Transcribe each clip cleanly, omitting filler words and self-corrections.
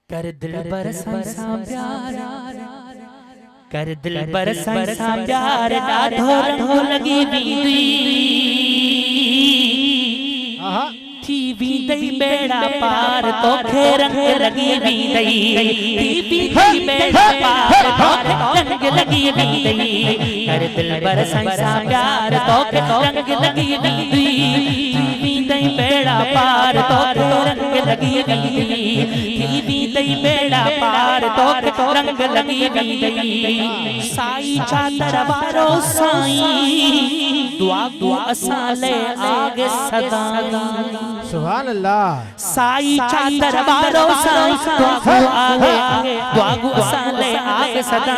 कर दिल बरसा प्यार, कर दिल बरसा प्यार, ॾाढो रंग लगी वींदी थी वींदई बेड़ा पार, तोखे रंग लगी वींदई थी वींदई बेड़ा पार, तोखे रंग लगी वींदई। कर दिल बरसा प्यार, तोखे रंग लगी वींदी थी वींदई बेड़ा पार, तोखे रंग लगी वींदई थी वींदई बेड़ा पार, तोखे रंग लगी वींदई। साई चादर वारो साईं, दुआ दुआ असाले आगे सदा। सुभान अल्लाह। साई चादर वारो साईं, दुआ आगे दुआ असाले आगे सदा।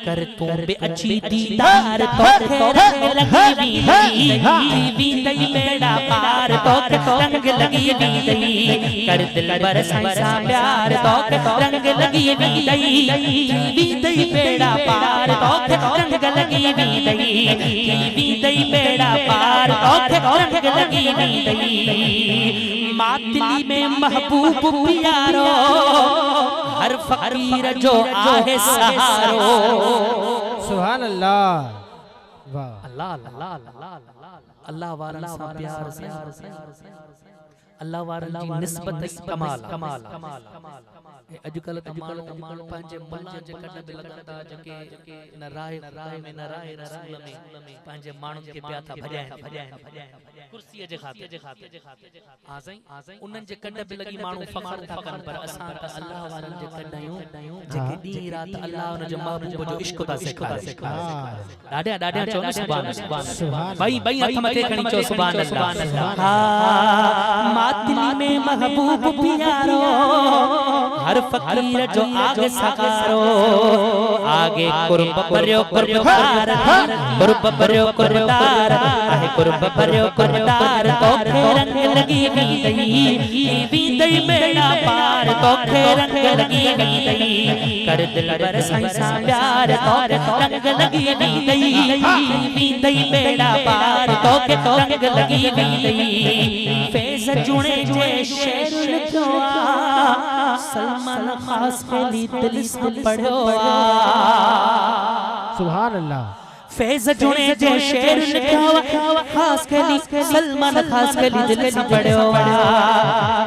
कर तू बे अच्छी दीदार, तोखे रंग लगी वींदई बेड़ा पार, तोखे रंग लगी वींदई। कर दिल बरसा प्यार, तोखे रंग लगी वींदई बेड़ा पार, तोखे रंग लगी वींदई बेड़ा पार, तोखे रंग लगी वींदई। मातली में महबूब प्यारो, हर फकीर जो आहे सहारो। सुभान अल्लाह। वाह अल्लाह अल्लाह अल्लाह अल्लाह वारन सा प्यार से, अल्लाह वारन जी निस्बत कमाल कमाल। अजकल त माण्हू पंहिंजे मुल्ला जे कॾ बि लॻंदा जेके न राह में न राह रसूल में पंहिंजे माण्हुनि खे पिया था भॼाइनि कुर्सीअ जे खातिर। हां साईं, उन्हनि जे कॾ बि लॻी माण्हू फ़ख्र था कनि, पर असां त अल्लाह वारनि जे कॾ आहियूं जेके ॾींहुं राति अल्लाह उन जे महबूब जो इश्क था सेखारे। ॾाढा ॾाढा चओ न सुभान अल्लाह, ॿई हथ मथे खणी चओ सुभान अल्लाह। हा मातली में महबूब प्यारो, हर फकीर जो आगे सहारो। आगे कुर्ब पर्यो कुर्बदार, कुर्ब पर्यो कुर्बदार, आहे कुर्ब पर्यो कुर्बदार, तोखे रंग लगी वींदई बेड़ा पार, तोखे रंग लगी वींदई। कर दिल बरसा प्यार, तोखे रंग लगी वींदई बेड़ा पार, तोखे रंग लगी वींदई। फैज़ जुणे जे शेर लिखो सलमान खास के लिए दिल से पढ़ो। सुभान अल्लाह। फैज़ जुणे जे शेर लिखो खास के लिए सलमान खास के लिए दिल से पढ़ो।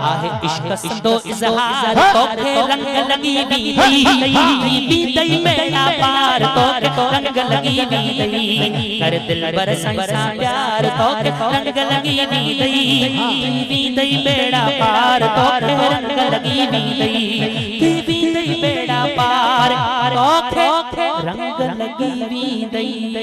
आहे इश्क संदो इज़हार, तोखे रंग लगी वींदई बेड़ा पार, तोखे रंग लगी वींदई। कर दिल बरसा प्यार, तोखे रंग लगी वींदई बेड़ा पार, तोखे रंग लगी वींदई बेड़ा पार, तोखे रंग लगी वींदई।